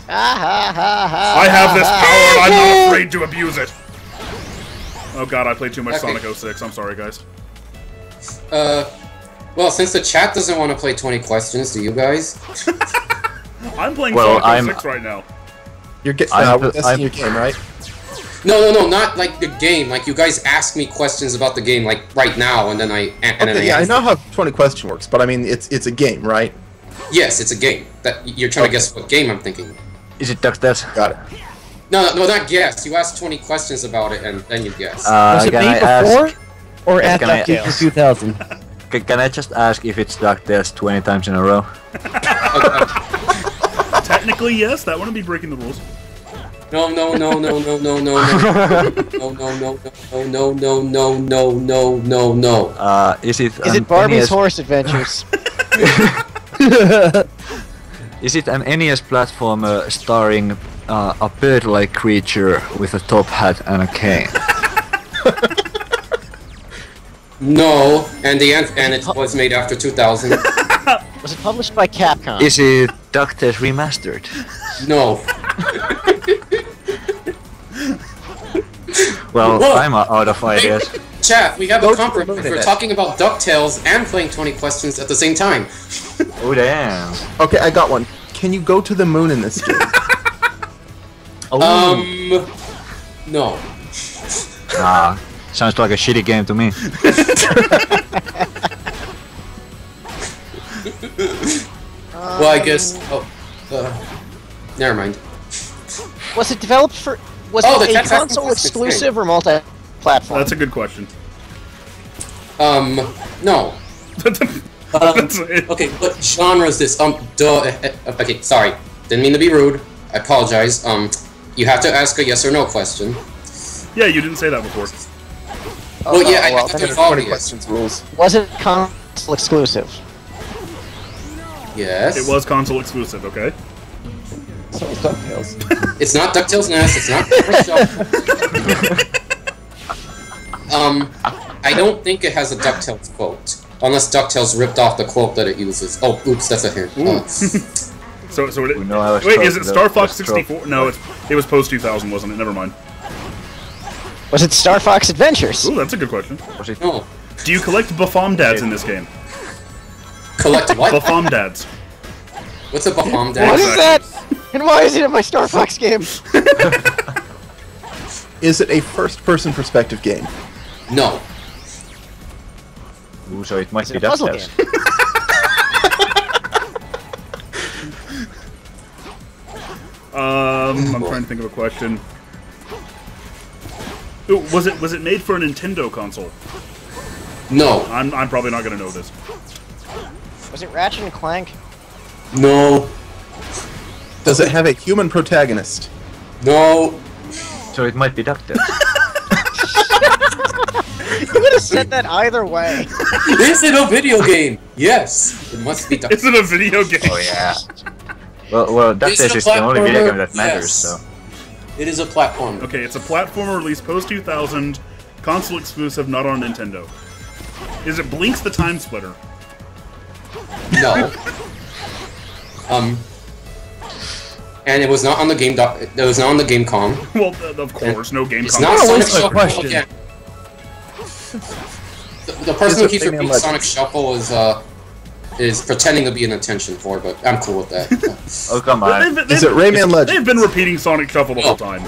I have this power and I'm not afraid to abuse it. Oh god, I played too much Sonic 06. I'm sorry, guys. Well, since the chat doesn't want to play 20 questions, do you guys? I'm playing Sonic 06 right now. You're testing your game, right? No, not like the game. Like, you guys ask me questions about the game, like, right now, and then I I know how 20 question works, but I mean, it's a game, right? Yes, it's a game. That you're trying to guess what game I'm thinking. Is it DuckTales? Got it. No, not guess. You ask 20 questions about it, and then you guess. Was it made before or after DuckTales 2000? Can I just ask if it's DuckTales 20 times in a row? Technically, yes. That wouldn't be breaking the rules. No. Is it Barbie's Horse Adventures? Is it an NES platformer starring a bird-like creature with a top hat and a cane? No, and it was made after 2000. Was it published by Capcom? Is it DuckTales Remastered? No. Well, Whoa. I'm out of ideas. Hey, chat, we have a compromise. We're talking about DuckTales and playing 20 questions at the same time. Oh damn. Okay, I got one. Can you go to the moon in this game? No. Ah, sounds like a shitty game to me. Well, I guess. Never mind. Was it developed for? Was it a console exclusive or multi-platform? That's a good question. No. Okay, what genre is this? Okay, sorry. Didn't mean to be rude. I apologize. You have to ask a yes or no question. Yeah, you didn't say that before. Oh, well, yeah, I have to follow questions rules. Was it console exclusive? Yes. It was console exclusive, okay? So it's DuckTales. It's not DuckTales NES, it's not I don't think it has a DuckTales quote. Unless DuckTales ripped off the quote that it uses. Oh, oops, that's a hint. Wait, is it Star Fox 64? No, it was post 2000, wasn't it? Never mind. Was it Star Fox Adventures? Ooh, that's a good question. No. Do you collect Bafomdads in this game? Collect what? Bafomdads. What's a Bafomdad? What is that? And why is it in my Star Fox game? Is it a first-person perspective game? No. Ooh, so it might be puzzle DuckTales. I'm trying to think of a question. Ooh, was it made for a Nintendo console? No. I'm probably not gonna know this. Was it Ratchet and Clank? No. Does it have a human protagonist? No. So it might be DuckTales. You would have said that either way. Is it a video game? Yes. It must be DuckTales. Is it a video game? Oh yeah. Well, DuckTales is the only video game that matters, Yes. so. It is a platform. Okay, it's a platformer released post 2000, console exclusive, not on Nintendo. Is it Blinks the Time Splitter? No. And it was not on the game. It was not on the GameCom. Well, of course, no game. It's not Sonic Shuffle. question. Again. The person who keeps repeating Sonic Shuffle is pretending to be an attention whore, but I'm cool with that. Oh come on. Is it Rayman Legends? They've been repeating Sonic Shuffle the whole time.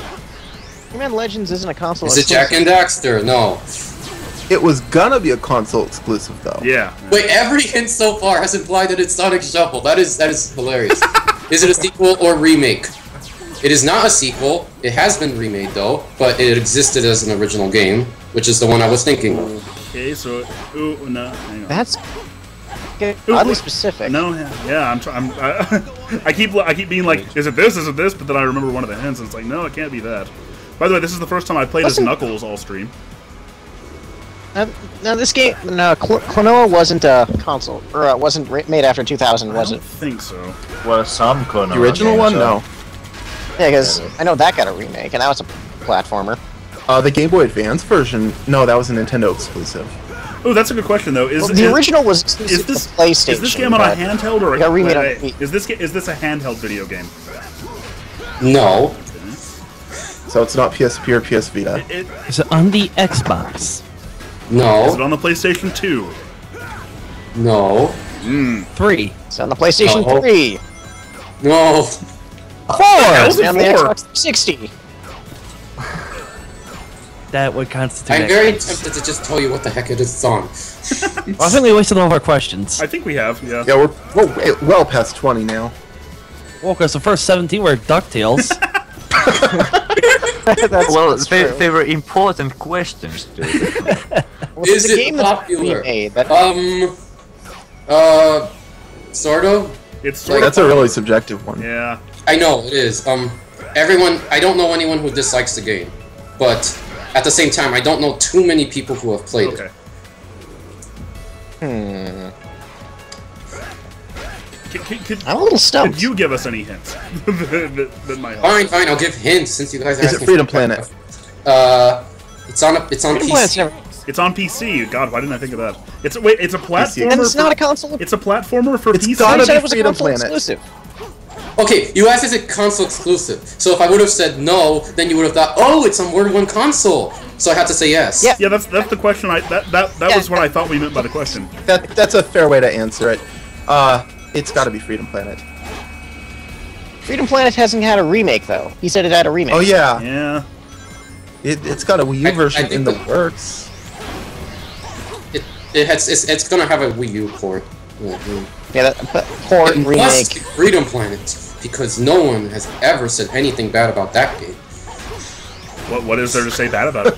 Rayman Legends isn't a console Is it Jak and Daxter? No. It was gonna be a console exclusive, though. Yeah. Wait, every hint so far has implied that it's Sonic Shuffle. That is hilarious. Is it a sequel or remake? It is not a sequel. It has been remade though, but it existed as an original game, which is the one I was thinking. Okay, so no, hang on. That's oddly specific. No, yeah, I keep being like, is it this? Is it this? But then I remember one of the hints, and it's like, no, it can't be that. By the way, this is the first time I played as Knuckles all stream. Now this game, Klonoa wasn't a console, or wasn't made after 2000, was I it? don't think so. Well, some Klonoa. The original one? No. Yeah, because I know that got a remake, and that was a platformer. The Game Boy Advance version, no, that was a Nintendo exclusive. Oh, that's a good question though. The original was exclusive to PlayStation. Is this game on a handheld or got remade on is this a handheld video game? No. So it's not PSP or PS Vita. Is it on the Xbox? Is No. it on the PlayStation 2? No. 3. It's on the PlayStation No. 3. No. 4. hell's It's it on the for? Xbox 360. That would constitute. I'm very tempted to just tell you what the heck it is on. Well, I think we wasted all of our questions. I think we have. Yeah. Yeah, we're well past 20 now. Well, because the first 17 were DuckTales. Well, That's true. they were important questions. Dude. Well, Is it's a it game that's popular? remade, that- Sort of. It's That's a really subjective one. yeah. I know it is. Everyone. I don't know anyone who dislikes the game, but at the same time, I don't know too many people who have played Okay. it. I'm a little stumped. Could you give us any hints that might help? Fine. I'll give hints since you guys are Is it asking Freedom for- Planet? It's on Freedom Planet's PC. never- It's on PC. God, why didn't I think of that? It's a platformer. And it's not a console. It's a platformer for It's PC. gotta You said be it was a Freedom console Planet. exclusive. Okay, you asked is it console exclusive. So if I would have said no, then you would have thought, oh, it's on Word 1 console. So I had to say yes. Yeah. Yeah, that's the question. That was what I thought we meant by the question. That's a fair way to answer it. It's got to be Freedom Planet. Freedom Planet hasn't had a remake though. He said it had a remake. Oh yeah, Yeah. it's got a Wii U I version think in the that- works. It's gonna have a Wii U port. Mhm. Yeah, but port It must remake. be Freedom Planet, because no one has ever said anything bad about that game. What is there to say bad about it?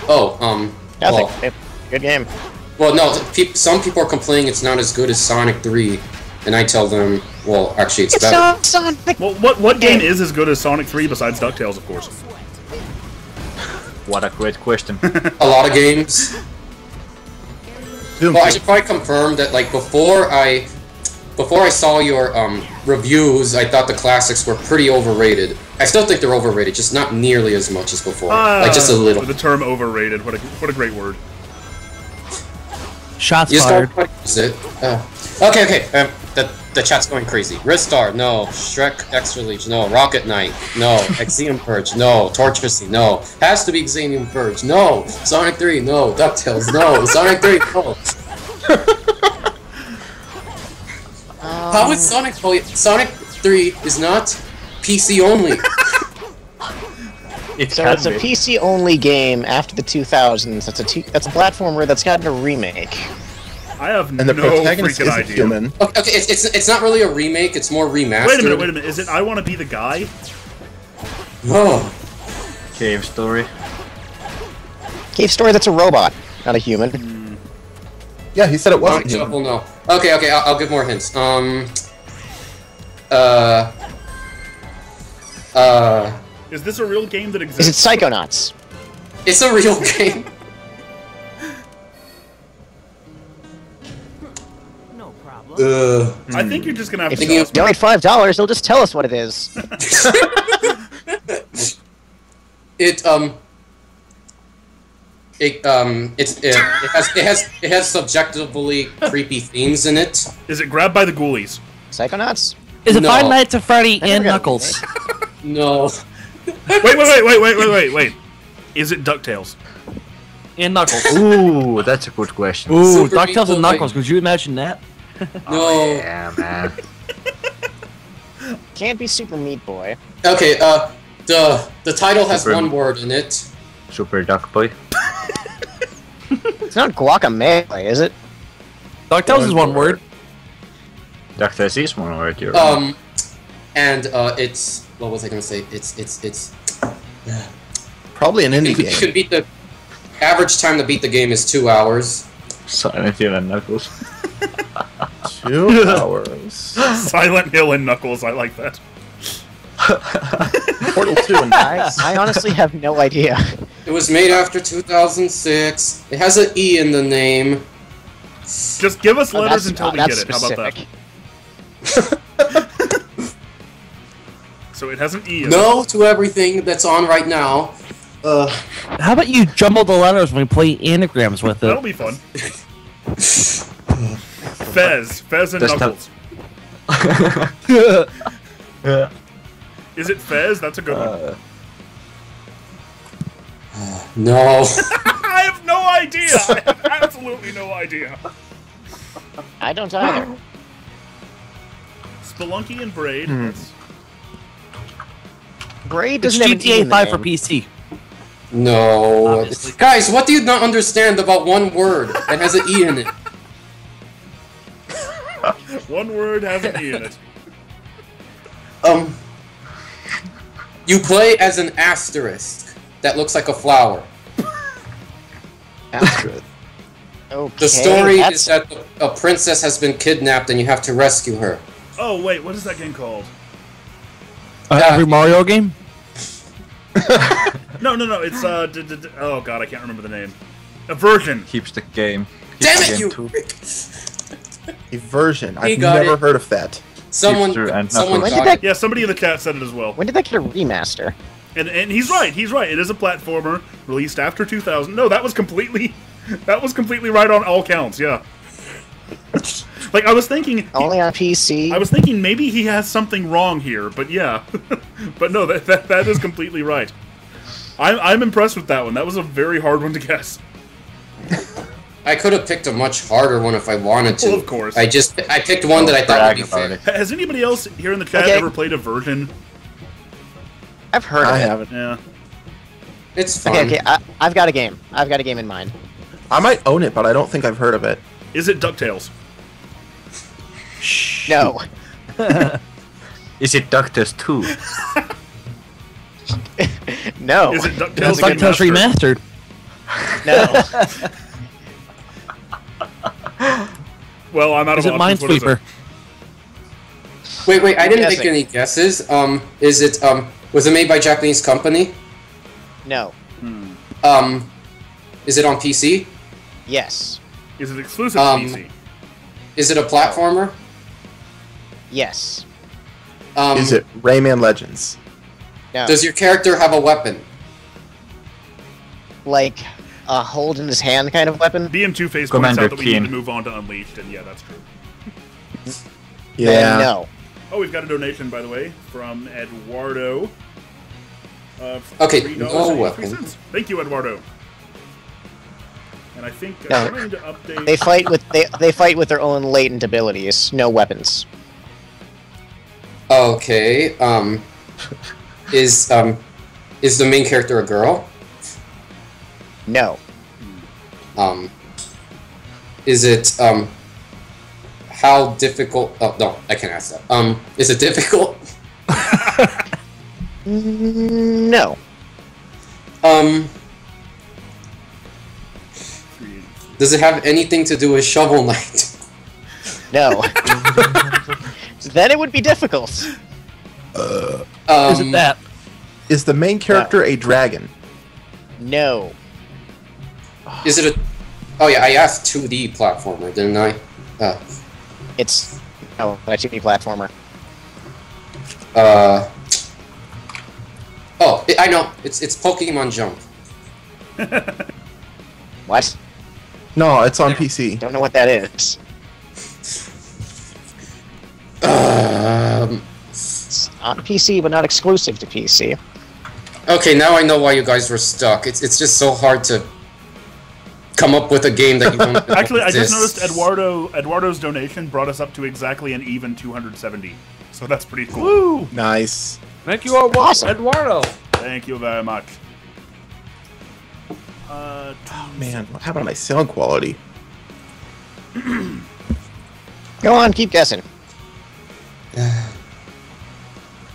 Oh, Nothing. well, Good game. well, no, some people are complaining it's not as good as Sonic 3, and I tell them, well, actually, it's It's better. not Sonic. Well, what game is as good as Sonic 3 besides DuckTales, of course? What a great question. A lot of games. Doom Well, I 2. should probably confirm that, like, before I saw your reviews, I thought the classics were pretty overrated. I still think they're overrated, just not nearly as much as before. Like, just a little. The term overrated. What a great word. Shots You just fired. don't use it. Okay. The chat's going crazy. Ristar, no. Shrek X Release, no. Rocket Knight, no. Exeum Purge, no. Torture Sea, no. Has to be Exeum Purge, no. Sonic 3, no. DuckTales, no. Sonic 3, no. How is Sonic? Oh, yeah, Sonic 3 is not PC only. It So can it's a be. PC only game after the 2000s. That's a platformer that's gotten a remake. I have And the no protagonist freaking is a idea. human. Okay, it's not really a remake. It's more remastered. Wait a minute. Is it I Want to Be the Guy? Oh, Cave story. Cave Story, that's a robot, not a human. Yeah, he said it wasn't Sonic human. Shuffle, no. Okay. I'll give more hints. Is this a real game that Is it exists? Psychonauts? It's a real game. I think you're just gonna have to Thinking tell of- us. Donate $5, they'll just tell us what it is. It has subjectively creepy themes in it. Is it Grabbed by the Ghoulies? Psychonauts? Is it No. Five Nights at Freddy I never and got a Knuckles? No. Wait. Is it DuckTales? And Knuckles. Ooh, that's a good question. Ooh, Super Meat DuckTales Boy. and Knuckles. Could you imagine that? No. Yeah, man. Can't be Super Meat Boy. Okay. The title has Super- one word in it. Super Duck Boy. It's not Guacamelee, is it? DuckTales is one word. DuckTales is one word, you're right. And it's what was I gonna say? It's Probably an indie you game. can beat the average time to beat the game is 2 hours. Silent Hill and Knuckles. 2 hours. Silent Hill and Knuckles. I like that. Portal 2 and I honestly have no idea. It was made after 2006. It has an E in the name. Just give us letters That's- until we that's get it. How about that? specific. So it has an E in it. No to everything that's on right now. How about you jumble the letters when we play anagrams with That'll it? be fun. Fez and Just Knuckles. Is it Fez? That's a good one. No. I have no idea. I have absolutely no idea. I don't either. Spelunky and Braid. That's... Braid It's doesn't have an E GTA in the 5 for name. PC. No. Obviously. Guys, what do you not understand about one word that has an E in it? One word has an E in it. You play as an asterisk that looks like a flower. Asterisk. Okay. The story that's- is that a princess has been kidnapped and you have to rescue her. Oh, wait, what is that game called? Every Mario game? No, it's, oh god, I can't remember the name. Aversion. Keeps the game. Damn Keeps it, the you! game too. Rick. A version. He I've got never it. heard of that. Someone and got When did it. that- Yeah, somebody in the chat said it as well. When did that get a remaster? And he's right, It is a platformer released after 2000. No, that was completely right on all counts, yeah. Like, I was thinking... Only on PC? I was thinking maybe he has something wrong here, but yeah. But no, that is completely right. I'm impressed with that one. That was a very hard one to guess. I could have picked a much harder one if I wanted to. Well, of course. I picked one that I thought would be Brag fair. about Has anybody else here in the chat Okay. ever played Aversion? I've heard of I it. haven't. Yeah. It's fun. Okay, I've got a game. I've got a game in mind. I might own it, but I don't think I've heard of it. Is it DuckTales? No. Is it DuckTales 2? No. Is it DuckTales It's like Tales Remastered? Remastered. No. Well, I'm out Is of it options. What is Minesweeper? Wait, I didn't make guessing. any guesses. Is it, was it made by Japanese company? No. Is it on PC? Yes. Is it exclusive to PC? Is it a platformer? Yes. Is it Rayman Legends? No. Does your character have a weapon? Like a hold in his hand kind of weapon? BM2 Face points Commander out that we need Keen. to move on to Unleashed, and yeah, that's true. Then no. Oh, we've got a donation, by the way, from Eduardo. Okay, $3.83. no weapon. Thank you, Eduardo. And I think No. I'm going to update. They fight with they fight with their own latent abilities. No weapons. Okay, is the main character a girl? No. Is it, how difficult... Oh, no, I can't ask that. Is it difficult? No. Does it have anything to do with Shovel Knight? No. Then it would be difficult. Is it that? Is the main character a dragon? No. Is it a... Oh yeah, I asked 2D platformer, didn't I? It's a 2D platformer. Oh, I know. It's Pokemon Jump. What? No, it's on PC. Don't know what that is. It's on PC, but not exclusive to PC. Okay, now I know why you guys were stuck. It's just so hard to come up with a game that you don't Actually, I just exists. noticed Eduardo's donation brought us up to exactly an even 270. So that's pretty cool. Woo! Nice. Thank you, Awesome. Eduardo. Thank you very much. Man, what happened to my sound quality? Go on, keep guessing.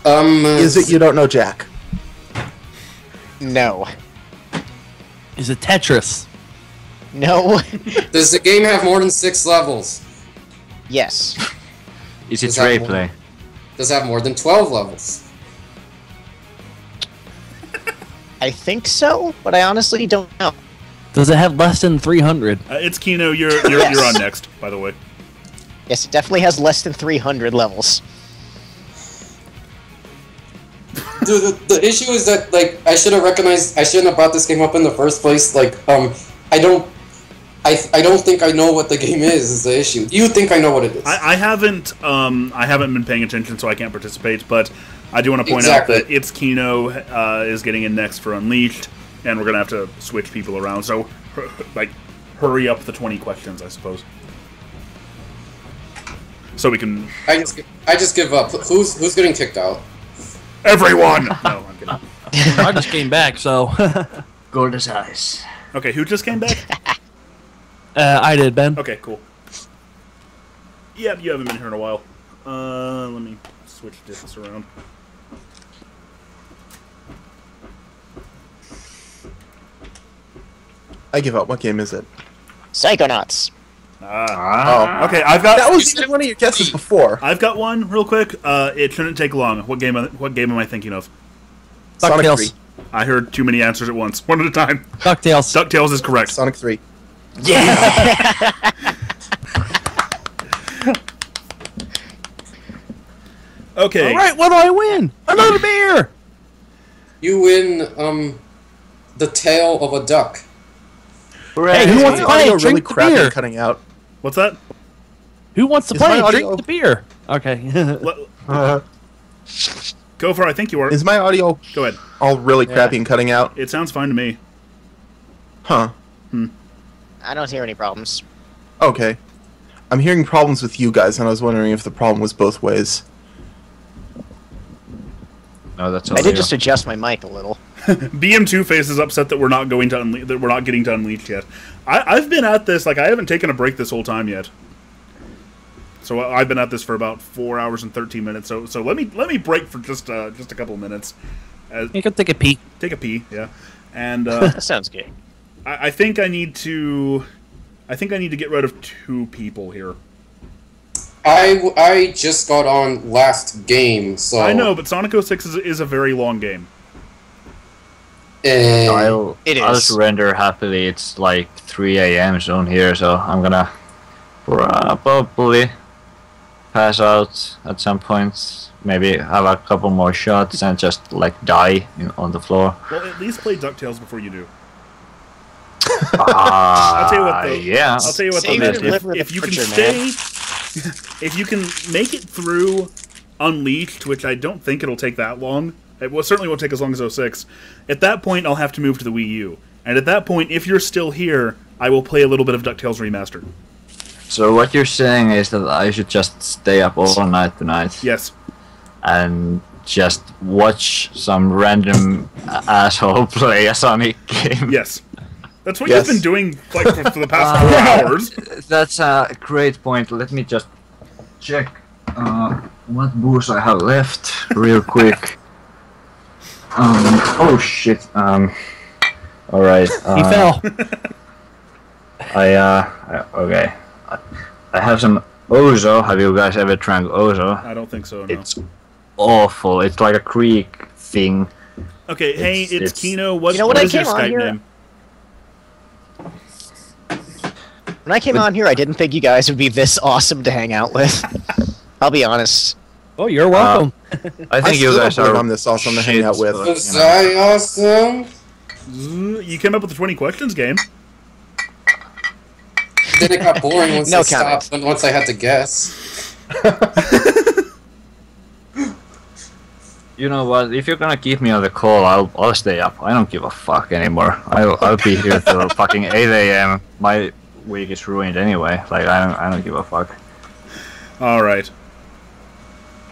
Is it you don't know Jack? No. Is it Tetris? No. Does the game have more than 6 levels? Yes. Is it Is that Rayplay? Does it have more than 12 levels? I think so, but I honestly don't know. Does it have less than 300? It's Kino. You're on next, by the way. Yes, it definitely has less than 300 levels. Dude, the issue is that like I should have recognized. I shouldn't have brought this game up in the first place. Like I don't think I know what the game is the issue. You think I know what it is. I haven't been paying attention, so I can't participate. But I do want to point out that It's Kino is getting in next for Unleashed, and we're gonna have to switch people around. So, like, hurry up the 20 questions, I suppose. So we can. I just give up. Who's getting kicked out? Everyone. No, I'm kidding. I just came back, so. Gold eyes. Okay, who just came back? I did, Ben. Okay, cool. Yeah, you haven't been here in a while. Let me switch discs around. I give up. What game is it? Psychonauts. Oh. Okay, I've got. That was one of your guesses before. I've got one real quick. It shouldn't take long. What game am I thinking of? Sonic DuckTales. 3. I heard too many answers at once. One at a time. DuckTales. DuckTales is correct. Sonic 3. Okay. All right, what do I win? Another beer. You win the tail of a duck. Hey, who wants to play? Audio really Drink the crappy beer. and cutting out. What's that? Who wants to Is my play? audio- Drink the beer. Okay. Go for it. I think you are. Is my audio Go ahead. all really crappy and cutting out? It sounds fine to me. Huh. I don't hear any problems. Okay. I'm hearing problems with you guys, and I was wondering if the problem was both ways. No, that's all. I did just adjust my mic a little. BM2 Face is upset that we're not going to that we're not getting to Unleashed yet. I've been at this, like, I haven't taken a break this whole time yet. So I've been at this for about 4 hours and 13 minutes. So let me break for just a couple of minutes. You can take a peek. Take a pee, yeah. And That sounds good. I think I need to get rid of 2 people here. I just got on last game, so I know, but Sonic 06 is a very long game. I'll is. surrender happily. It's like 3 a.m. zone here, so I'm gonna probably pass out at some point. Maybe have a couple more shots and just like die on the floor. Well, at least play DuckTales before you do. I'll tell you what, though. Yeah. I'll tell you what, Save though, it and live with if the you can picture, stay, man. if you can make it through Unleashed, which I don't think it'll take that long. It certainly won't take as long as 06. At that point, I'll have to move to the Wii U. And at that point, if you're still here, I will play a little bit of DuckTales Remastered. So what you're saying is that I should just stay up all night tonight Yes. and just watch some random asshole play a Sonic game. Yes. That's what Yes. you've been doing like for the past 4 hours. That's a great point. Let me just check what booze I have left real quick. Oh shit. Alright. He fell. Okay. I have some Ozo. Have you guys ever drank Ozo? I don't think so, no. It's awful. It's like a creek thing. Okay, hey, it's- it's Kino. What, You know, when what I is your came on Skype here- name? When I came on here, I didn't think you guys would be this awesome to hang out with. I'll be honest. Oh, you're welcome. I think you still guys don't believe are. I'm this awesome to hang out with. shit, was you know. I awesome? You came up with the 20 questions game. Then it got boring once No I comment. stopped. Once I had to guess. You know what? If you're gonna keep me on the call, I'll stay up. I don't give a fuck anymore. I'll be here till fucking 8 a.m. My week is ruined anyway. Like I don't give a fuck. All right.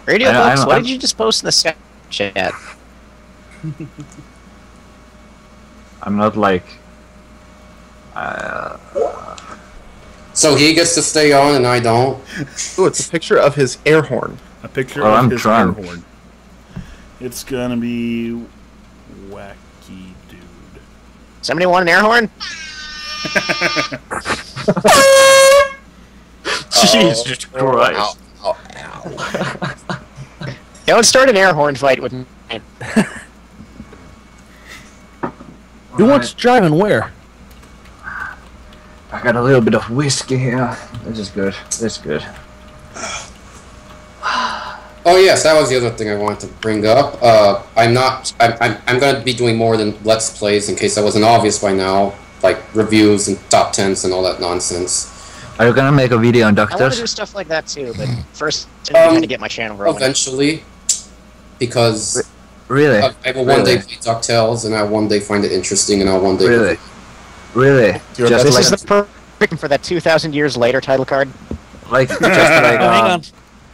Radio I- Bucks, I'm- what I'm- did you just post in the Skype chat? I'm not like. So he gets to stay on and I don't. Ooh, it's a picture of his air horn. A picture Oh, of I'm his drunk. air horn. It's gonna be wacky, dude. Somebody want an air horn? Jesus Christ! Ow, ow. Don't start an air horn fight with me. Who wants to drive and where? I got a little bit of whiskey here. This is good. This is good. Oh yes, that was the other thing I wanted to bring up. I'm going to be doing more than Let's Plays in case that wasn't obvious by now, like reviews and top 10s and all that nonsense. Are you gonna make a video on I want to do Doctors? stuff like that too, but first I need to get my channel rolling. Eventually, because Really? I will one day play DuckTales, and I will one day find it interesting, and I'll one day... Really? Really? You're Just This like- is the perfect for that 2,000 years later title card. like just like Hang on.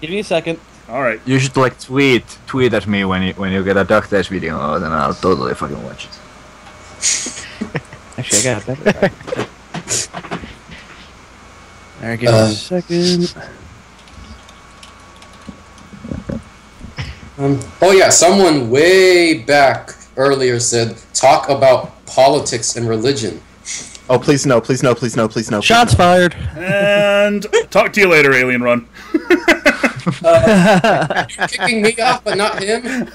Give me a second. All right. you should like tweet at me when you get a DuckTales video, then I'll totally fucking watch it. Actually, I got it better. Alright, give me a second. Oh yeah, someone way back earlier said, talk about politics and religion. Oh, please no, please no, please no, please no. please Shots no. fired. And talk to you later, Alien Run. You're kicking me off, but not him?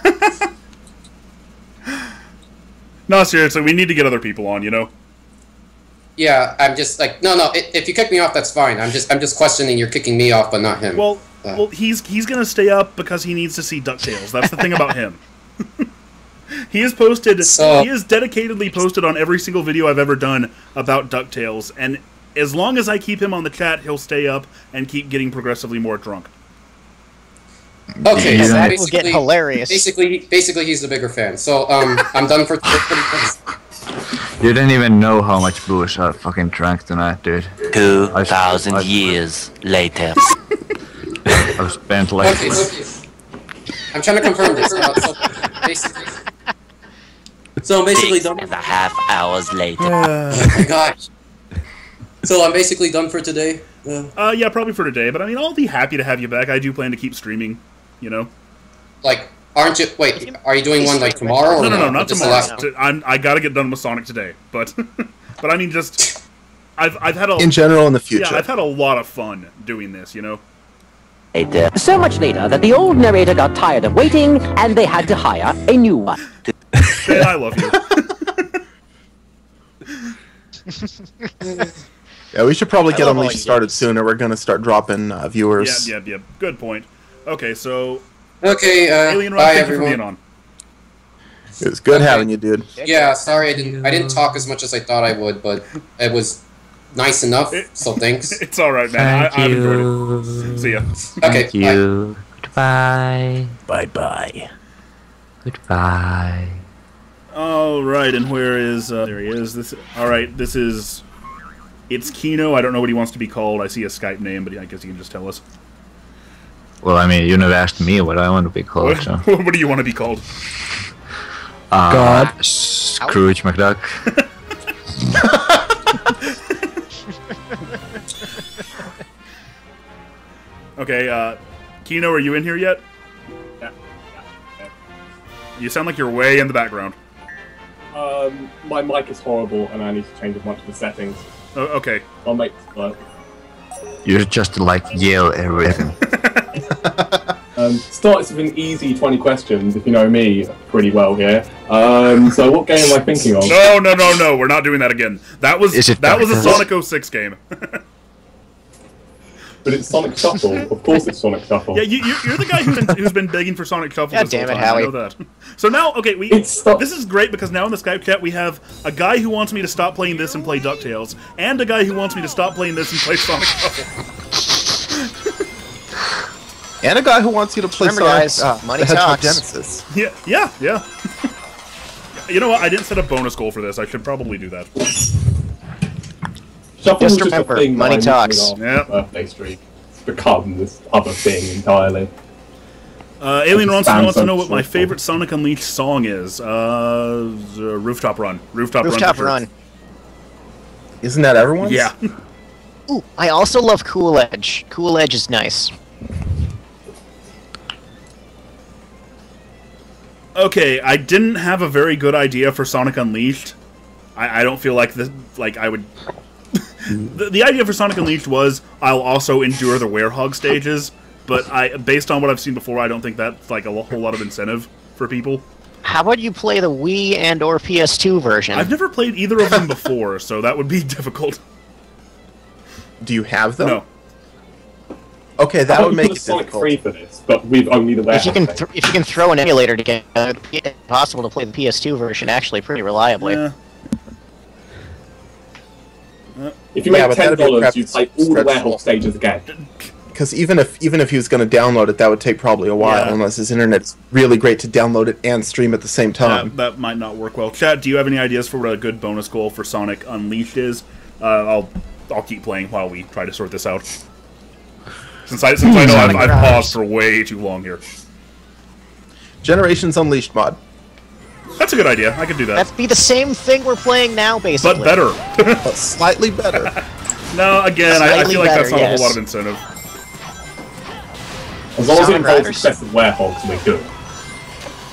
No, seriously, we need to get other people on, you know? Yeah, I'm just like, no, if you kick me off, that's fine. I'm just questioning you're kicking me off, but not him. Well, he's gonna stay up because he needs to see DuckTales. That's the thing about him. He has posted. So- he has dedicatedly posted on every single video I've ever done about DuckTales, and as long as I keep him on the chat, he'll stay up and keep getting progressively more drunk. Okay, You so don't- That will get hilarious. basically he's the bigger fan. So, I'm done for today. You didn't even know how much booze I fucking drank tonight, dude. 2,000 years later. I spent like Okay. I'm trying to confirm this. So basically done. 6.5 hours later. Oh my gosh. So I'm basically done for today. Yeah, probably for today. But I mean, I'll be happy to have you back. I do plan to keep streaming. You know. Like, aren't you? Wait, are you doing one like tomorrow? Or No, not Just the tomorrow. last- I gotta get done with Sonic today. But, but I mean, just I've had a In general, in the future. yeah, I've had a lot of fun doing this. You know. Later. So much later that the old narrator got tired of waiting and they had to hire a new one. Ben, I love you. Yeah, we should probably get love all Unleashed you started games. sooner. We're gonna start dropping viewers. Yeah. Good point. Okay, so Okay. Alien Run, Bye, thank you for everyone. being on. It was good Okay. having you, dude. Yeah, sorry I didn't talk as much as I thought I would, but it was nice enough. So thanks. It's all right, man. I've enjoyed it. See ya. Okay. Thank you. Goodbye. Bye bye. Goodbye. All right, and where is? There he is. This. All right, this is. It's Kino. I don't know what he wants to be called. I see a Skype name, but I guess he can just tell us. Well, I mean, you never asked me what I want to be called, so. What do you want to be called? God. Scrooge McDuck. Okay, Kino, are you in here yet? Yeah. You sound like you're way in the background. My mic is horrible, and I need to change a bunch of the settings. Oh, okay. I'll make this work. You just like yell everything. Starts with an easy 20 questions, if you know me pretty well here. So what game am I thinking of? No. We're not doing that again. That was Is it a DuckTales? Sonic 06 game. But it's Sonic Shuffle. Of course it's Sonic Shuffle. Yeah, you're the guy who's been begging for Sonic Shuffle God this whole damn it, time. I Howie. know that. So now, okay, It's this is great because now in the Skype chat we have a guy who wants me to stop playing this and play DuckTales, and a guy who wants me to stop playing this and play Sonic Shuffle. And a guy who wants you to play Remember, Sonic guys, money the Hedgehog talks. Genesis. Yeah. You know what? I didn't set a bonus goal for this. I should probably do that. Shuffle Just was remember, a thing money that I talks. made Yeah. after birthday streak. It's become this other thing entirely. Alien wants to know what my Sonic Shuffle. favorite Sonic Unleashed song is. Rooftop Run. Rooftop Rooftop for sure. Run. Isn't that everyone's? Yeah. Ooh, I also love Cool Edge. Cool Edge is nice. Okay, I didn't have a very good idea for Sonic Unleashed. I don't feel like this. Like I would. The idea for Sonic Unleashed was I'll also endure the Werehog stages, but based on what I've seen before, I don't think that's like a whole lot of incentive for people. How about you play the Wii and or PS2 version? I've never played either of them before, so that would be difficult. Do you have them? No. Okay, that would make it Sonic difficult. 3 for this, but with only the warehouse. If you can throw an emulator together, it's possible to play the PS2 version actually pretty reliably. Yeah. If you make but that'd be a $10, you play all the stretch warehouse goal. stages again. Because even if he was going to download it, that would take probably a while, Yeah. unless his internet's really great to download it and stream at the same time. That might not work well. Chat, do you have any ideas for what a good bonus goal for Sonic Unleashed is? I'll keep playing while we try to sort this out. Since I know I've paused for way too long here. Generations Unleashed mod. That's a good idea. I could do that. That'd be the same thing we're playing now, basically. But better. But slightly better. No, again, I Slightly feel like that's not better, a whole lot yes. of incentive. As long as it Sonic involves Riders? excessive warehouse, we're good.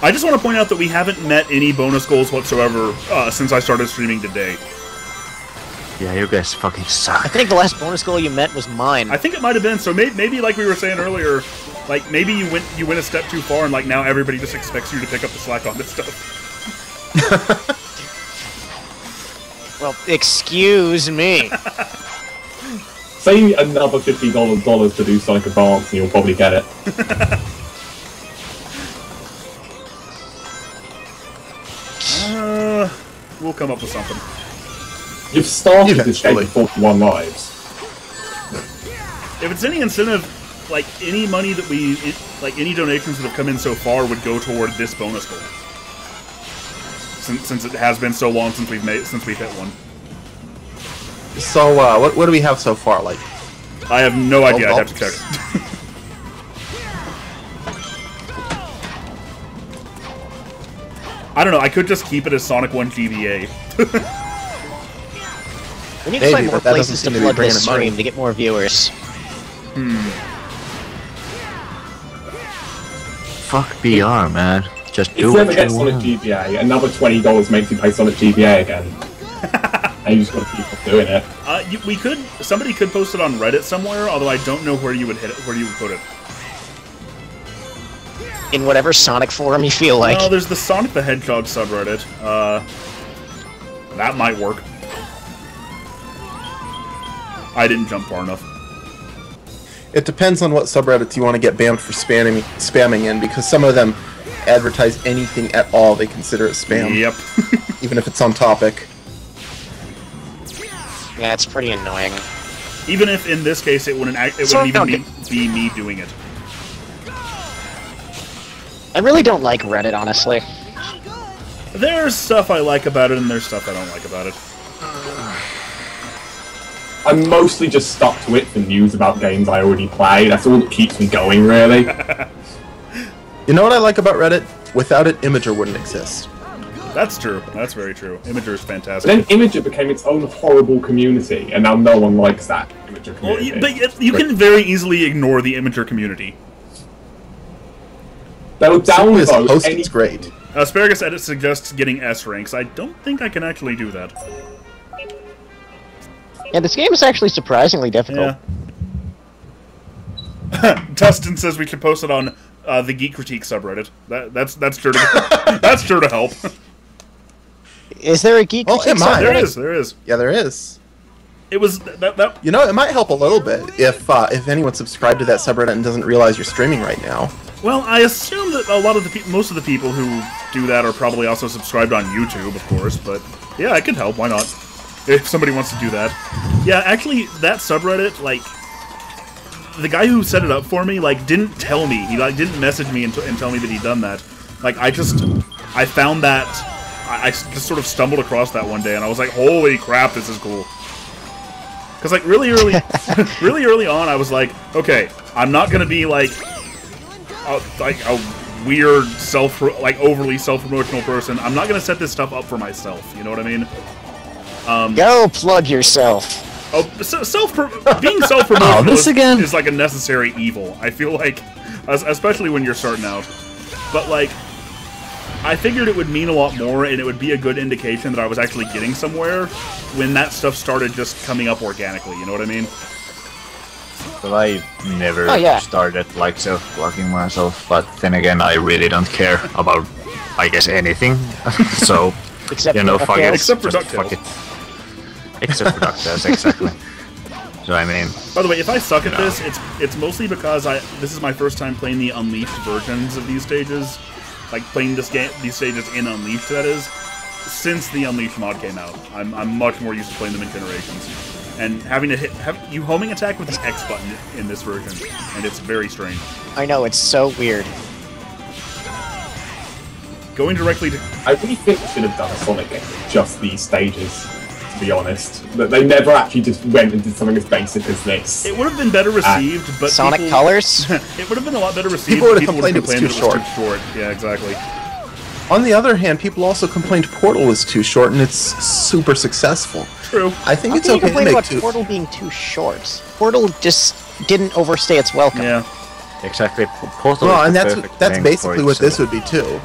I just want to point out that we haven't met any bonus goals whatsoever since I started streaming today. Yeah, you guys fucking I suck. think the last bonus goal you met was mine. I think it might have been. So maybe like we were saying earlier, like maybe you went a step too far, and like now everybody just expects you to pick up the slack on this stuff. Well, excuse me. Say another $50 to do Sonic Advance, and you'll probably get it. We'll come up with something. You've started this game Eventually. with 41 lives. If it's any incentive, like any money that any donations that have come in so far would go toward this bonus goal. Since it has been so long since we've hit one. So, what do we have so far? Like, I have no idea. I'd have to check. I don't know. I could just keep it as Sonic 1 GBA. We need Maybe, to find more but that places to doesn't seem to be plug bringing this in money. stream to get more viewers. Fuck BR, man. Just If do you what ever you get Sonic want. GBA, another $20 makes you play Sonic GBA again. And you just gotta keep on doing it. Somebody could post it on Reddit somewhere, although I don't know where you would put it. In whatever Sonic forum you feel like. No, there's the Sonic the Hedgehog subreddit. That might work. I didn't jump far enough. it depends on what subreddits you want to get banned for spamming in, because some of them advertise anything at all they consider it spam. Yep. Even if it's on topic. Yeah, it's pretty annoying. Even if in this case it wouldn't even be me doing it. I really don't like Reddit, honestly. There's stuff I like about it, and there's stuff I don't like about it. I'm mostly just stuck to it for news about games I already play. That's all that keeps me going, really. You know what I like about Reddit? Without it, Imager wouldn't exist. That's true. That's very true. Imager is But fantastic. then Imager became its own horrible community, and now no one likes that Imager Well, community. but you can very easily ignore the Imager community. They'll Simply as a download host, any... it's great. Asparagus Edit suggests getting S ranks. I don't think I can actually do that. Yeah, this game is actually surprisingly difficult. Yeah. Tustin says we should post it on the Geek Critique subreddit. That's sure to that's sure to help. Is there a Geek Oh, Critique it might. subreddit? There is. Yeah, there is. It was that. You know, it might help a little bit if anyone subscribed to that subreddit and doesn't realize you're streaming right now. Well, I assume that a lot of the most of the people who do that are probably also subscribed on YouTube, of course. But yeah, it could help. Why not? If somebody wants to do that. Yeah, actually, that subreddit, like, the guy who set it up for me, like, didn't tell me. He, like, didn't message me and tell me that he'd done that. Like, I found that, I just sort of stumbled across that one day, and I was like, holy crap, this is cool. Because, like, really early on, I was like, okay, I'm not going to be, like a weird, overly self-promotional person. I'm not going to set this stuff up for myself, you know what I mean? Go plug yourself. Oh, being self-promotional again? is like a necessary evil. I feel like, especially when you're starting out. But like, I figured it would mean a lot more, and it would be a good indication that I was actually getting somewhere when that stuff started just coming up organically. You know what I mean? But I never started like self-plugging myself. But then again, I really don't care about, I guess, anything. So Except you know, for fuck it. Except for Just DuckTales. fuck it. Except for DuckTales, exactly. So I mean, By the way, if I suck at this, it's mostly because this is my first time playing the Unleashed versions of these stages, like playing these stages in Unleashed. That is, since the Unleashed mod came out, I'm much more used to playing them in Generations, and having to you homing attack with the X button in this version, and it's very strange. I know, it's so weird. Going directly to... I really think they should have done a Sonic game with just these stages, to be honest. That they never actually just went and did something as basic as this. It would have been better received, but Sonic Colors? It would have been a lot better received. People would have complained complained it was too short. Yeah, exactly. On the other hand, people also complained Portal was too short, and it's super successful. True. I think How it's can you okay to complain make about two. Portal being too short? Portal just didn't overstay its welcome. Yeah. exactly. Portal Well, is and the that's perfect that's thing basically for what it, this so- would be too.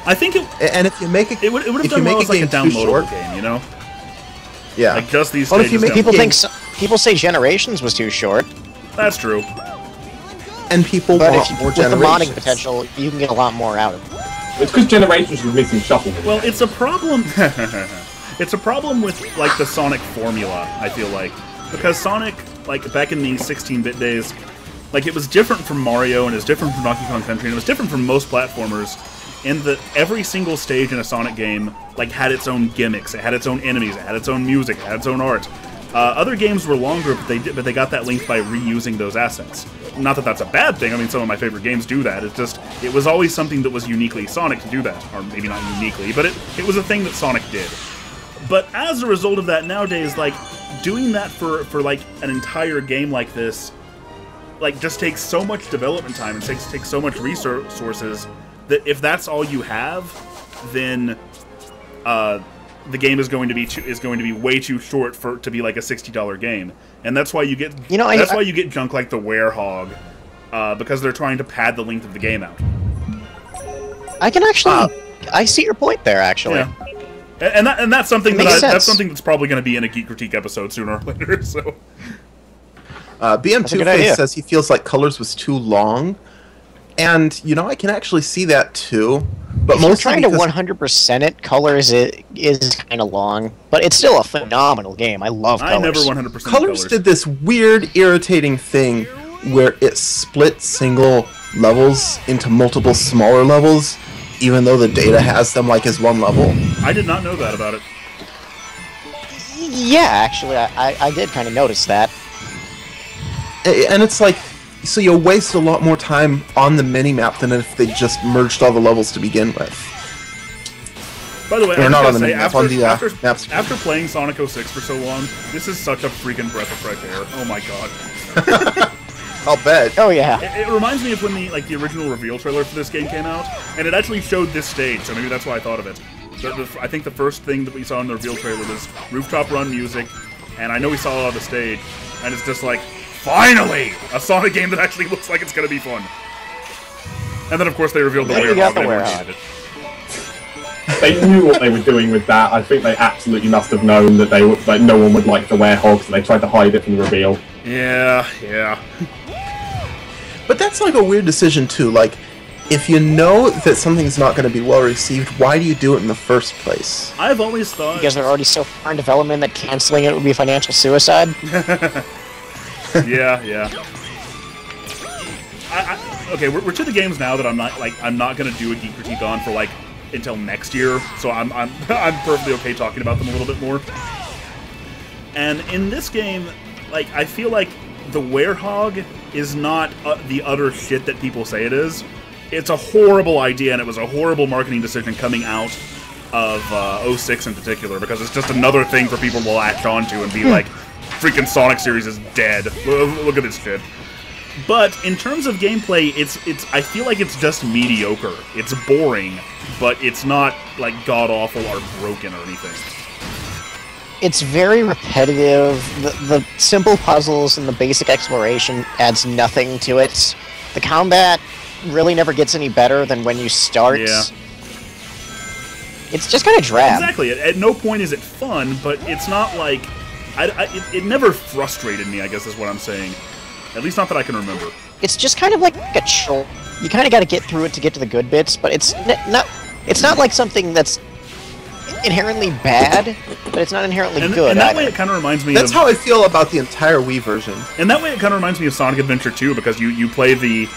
I think And if you make it, it would have if done you well make as like a game too downloadable short, game, you know? yeah. Like just these Well, if you stages. make downloadable. People say Generations was too short, That's true. and people but want if you, more with the generations. modding potential, you can get a lot more out of it. It's because Generations was missing Shuffle. Well, it's a problem. It's a problem with like the Sonic formula. I feel like because Sonic, like back in the 16-bit days, like it was different from Mario and it was different from Donkey Kong Country and it was different from most platformers. In that every single stage in a Sonic game like had its own gimmicks, it had its own enemies, it had its own music, it had its own art. Other games were longer, but they got that length by reusing those assets. Not that that's a bad thing. I mean, some of my favorite games do that. It's just it was always something that was uniquely Sonic to do that, or maybe not uniquely, but it was a thing that Sonic did. But as a result of that, nowadays, like doing that for like an entire game like this, like just takes so much development time and takes so much resources that if that's all you have, then the game is going to be way too short to be like a $60 game, and that's why you get why you get junk like the Werehog, because they're trying to pad the length of the game out. I can actually, I see your point there. Actually, Yeah. And that's something Makes that's sense. something that's probably going to be in a Geek Critique episode sooner or later. So That's a good BM2 idea. Face says he feels like Colors was too long, and you know I can actually see that too. But if you're mostly trying to because 100% it, Colors is kind of long, but it's still a phenomenal game. I love Colors. I never 100% Colors did this weird, irritating thing where it split single levels into multiple smaller levels, even though the data has them like as one level. I did not know that about it. Yeah, actually, I did kind of notice that. And it's like, so you'll waste a lot more time on the mini-map than if they just merged all the levels to begin with. By the way, Or I not gotta on the say, mini-map, on the maps. after playing Sonic 06 for so long, this is such a freaking breath of fresh air. Oh my god. I'll bet. Oh yeah. It reminds me of when the original reveal trailer for this game came out, and it actually showed this stage, so maybe that's why I thought of it. I think the first thing that we saw in the reveal trailer was rooftop run music, and I know we saw it on the stage, and it's just like, finally! A Sonic game that actually looks like it's gonna be fun. And then of course they revealed the There you got Werehog, the and everyone Werehog. hated it. They knew what they were doing with that. I think they absolutely must have known that no one would like the Werehog, so they tried to hide it from the reveal. Yeah. But that's like a weird decision too. Like, if you know that something's not going to be well received, why do you do it in the first place? I've always thought... Because they're already so far in development that canceling it would be financial suicide. Yeah. Okay, we're to the games now that I'm not gonna do a Geek Critique on for until next year, so I'm perfectly okay talking about them a little bit more. And in this game, I feel like the Werehog is not the utter shit that people say it is. It's a horrible idea, and it was a horrible marketing decision coming out of 06 in particular, because it's just another thing for people to latch onto and be like, freaking Sonic series is dead. Look at this shit. But in terms of gameplay, I feel like it's just mediocre. It's boring, but it's not god-awful or broken or anything. It's very repetitive. The simple puzzles and the basic exploration adds nothing to it. The combat really never gets any better than when you start. Yeah. It's just kind of drab. Exactly. At no point is it fun, but it's not like... it never frustrated me, I guess is what I'm saying. At least not that I can remember. It's just kind of like a chore. You kind of got to get through it to get to the good bits, but it's not like something that's... inherently bad, but it's not inherently And, good and that either. way it kind of reminds me That's of... how I feel about the entire Wii version. And that way it kind of reminds me of Sonic Adventure 2, because you play the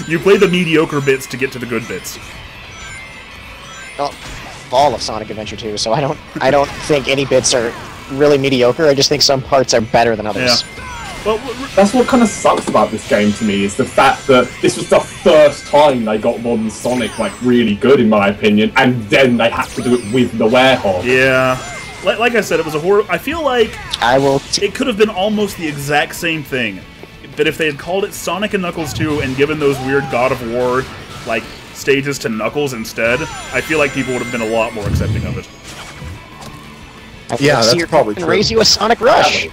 you play the mediocre bits to get to the good bits. Well, all of Sonic Adventure 2, so I don't think any bits are really mediocre. I just think some parts are better than others. Yeah. Well, That's what kind of sucks about this game to me, is the fact that this was the first time they got modern Sonic like really good, in my opinion, and then they had to do it with the Werehog. yeah. Like I said, it was a horror. I feel like it could have been almost the exact same thing, but if they had called it Sonic and Knuckles 2 and given those weird God of War like stages to Knuckles instead, I feel like people would have been a lot more accepting of it. Yeah, that's probably and true. raise you a Sonic Rush.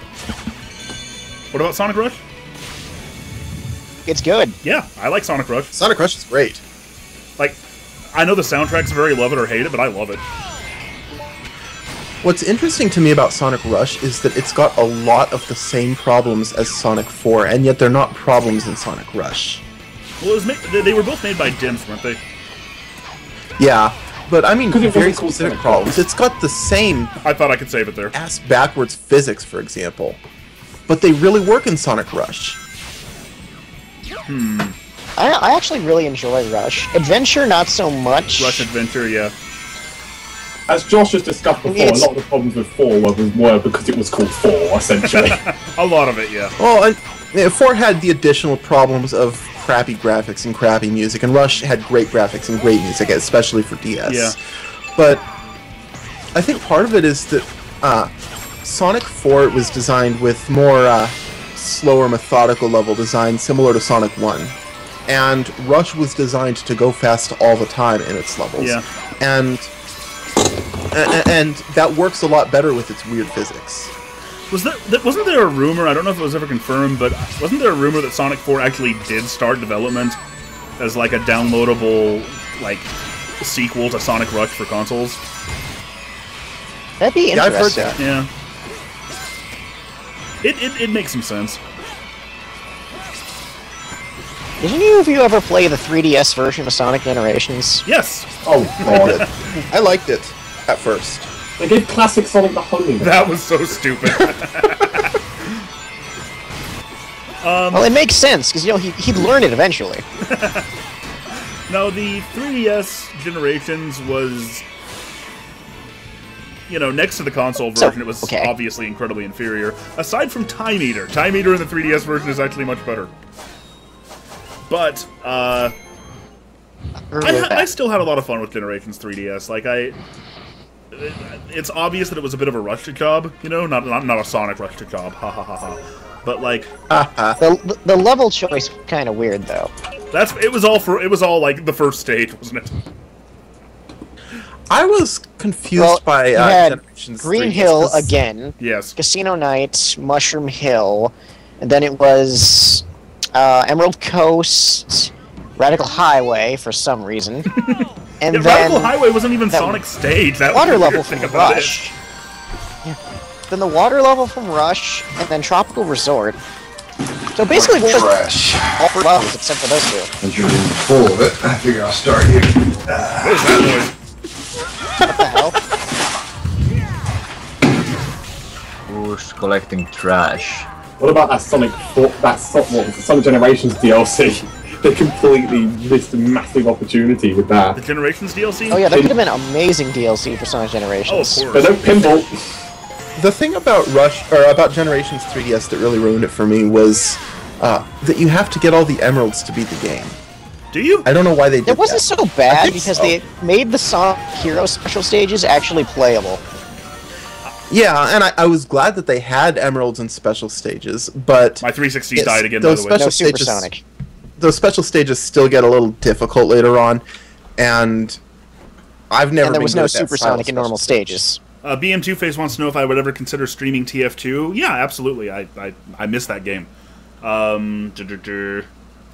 What about Sonic Rush? It's good. Yeah, I like Sonic Rush. Sonic Rush is great. Like, I know the soundtrack's very love it or hate it, but I love it. What's interesting to me about Sonic Rush is that it's got a lot of the same problems as Sonic 4, and yet they're not problems in Sonic Rush. Well, it was they were both made by Dimps, weren't they? Yeah, but I mean, 'Cause it very wasn't called specific Sonic problems. It's got the same I thought I could save it there. ass-backwards physics, for example, but they really work in Sonic Rush. I actually really enjoy Rush. Adventure, not so much. Rush Adventure, yeah. As Josh has discussed before, a lot of the problems with 4 were because it was called 4, essentially. A lot of it, yeah. Well, and 4 had the additional problems of crappy graphics and crappy music, and Rush had great graphics and great music, especially for DS. Yeah. But I think part of it is that Sonic 4 was designed with more slower, methodical level design, similar to Sonic 1. And Rush was designed to go fast all the time in its levels. Yeah. And that works a lot better with its weird physics. Wasn't there a rumor, I don't know if it was ever confirmed, but wasn't there a rumor that Sonic 4 actually did start development as like a downloadable like sequel to Sonic Rush for consoles? That'd be Yeah, I've heard interesting. that. Yeah. It makes some sense. Did any of you ever play the 3DS version of Sonic Generations? Yes! Oh, God. I liked it at first. They gave classic Sonic the Homing. That was so stupid. Well, it makes sense, because, he'd learn it eventually. No, the 3DS Generations was... next to the console version, it was obviously incredibly inferior. Aside from Time Eater. Time Eater in the 3DS version is actually much better. But, I still had a lot of fun with Generations 3DS. Like, it's obvious that it was a bit of a rush job, not a Sonic rush job, ha ha ha ha. But like, the level choice kind of weird though. it was all like the first stage, wasn't it? I was confused by you had Generations Green 3, Hill 'cause- again, Yes. Casino Night, Mushroom Hill, and then it was Emerald Coast, Radical Highway for some reason, and Yeah, then Radical Highway wasn't even that Sonic Stage. That water was the level weird from thing about Rush. Yeah. Then the water level from Rush, and then Tropical Resort. So basically, it was all 4 levels except for those 2. Since you're full of it, I figure I'll start here. What is that noise? What the hell? Who's collecting trash? What about that Sonic Generations DLC? They completely missed a massive opportunity with that. The Generations DLC? Oh yeah, that could have been amazing DLC for Sonic Generations. Oh, of But course. no pinball. The thing about about Generations 3DS that really ruined it for me was that you have to get all the emeralds to beat the game. Do you? I don't know why they did It wasn't that. so I bad think because so. they made the Sonic Hero special stages actually playable. Yeah, and I was glad that they had emeralds and special stages, but My 360 Yes, died again, by those the way. No special Super stages- Sonic. those special stages still get a little difficult later on, and I've never. And there been was good no at that Super style of Sonic in normal special stages. BM2 Face wants to know if I would ever consider streaming TF2. Yeah, absolutely. I missed that game.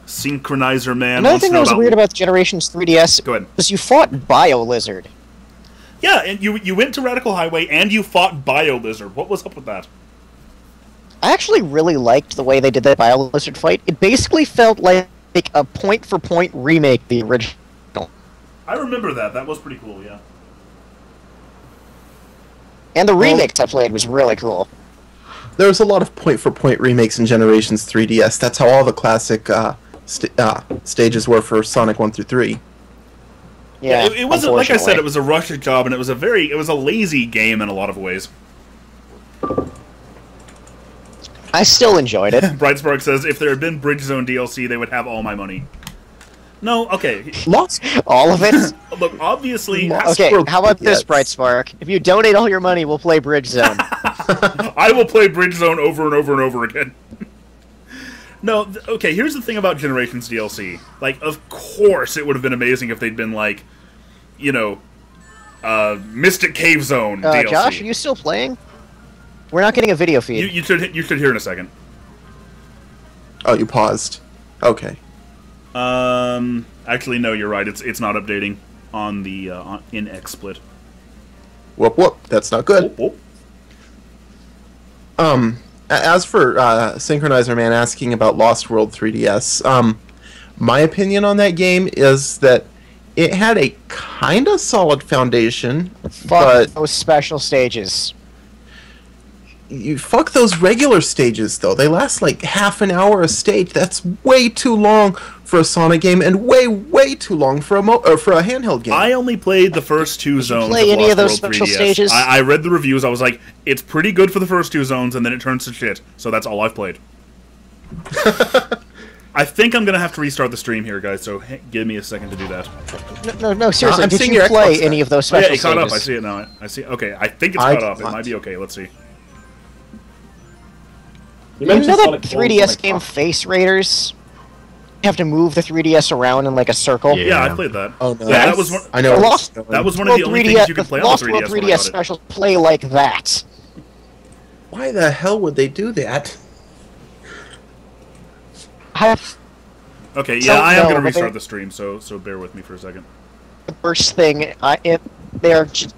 Synchronizer Man. Another wants to thing know that was weird about the Generations 3DS Go ahead. was you fought Bio Lizard. Yeah, and you went to Radical Highway and you fought Bio Lizard. What was up with that? I actually really liked the way they did that Bio Lizard fight. It basically felt like a point-for-point remake of the original. I remember that. That was pretty cool. Yeah. And the remix I played was really cool. There's a lot of point-for-point remakes in Generations 3DS. That's how all the classic stages were for Sonic 1 through 3. Yeah, it wasn't, like I said, it was a rush job, and it was a lazy game in a lot of ways. I still enjoyed it. Brightspark says, if there had been Bridge Zone DLC, they would have all my money. No, okay. Lost all of it? Look, obviously... Okay, how about this, Brightspark? If you donate all your money, we'll play Bridge Zone. I will play Bridge Zone over and over and over again. No, okay, here's the thing about Generations DLC. Like, of course it would have been amazing if they'd been like, you know, Mystic Cave Zone DLC. Josh, are you still playing? We're not getting a video feed. You should hear in a second. Oh, you paused. Okay. Actually, no, you're right. It's not updating on the in XSplit. Whoop whoop. That's not good. Whoop, whoop. As for Synchronizer Man asking about Lost World 3DS, my opinion on that game is that it had a kind of solid foundation, but those special stages. You fuck those regular stages though. They last like half an hour a stage. That's way too long for a Sonic game, and way too long for a handheld game. I only played the first two zones. Play of any Lost of those World special 3DS. stages? I read the reviews. I was like, it's pretty good for the first two zones, and then it turns to shit. So that's all I've played. I think I'm gonna have to restart the stream here, guys. So give me a second to do that. No, seriously. Did you play any of those special yeah, it caught stages? up. I see it now. I see. Okay, I think it's caught up. It might be okay. Let's see. You know that 3DS game Face Raiders? You have to move the 3DS around in like a circle. Yeah, I played that. Oh no, yeah, that was one. I know. That was one of the only things you could play on the 3DS. Lost World 3DS specials play like that. Why the hell would they do that? Okay, yeah, I am going to restart the stream, so bear with me for a second. The first thing, they're just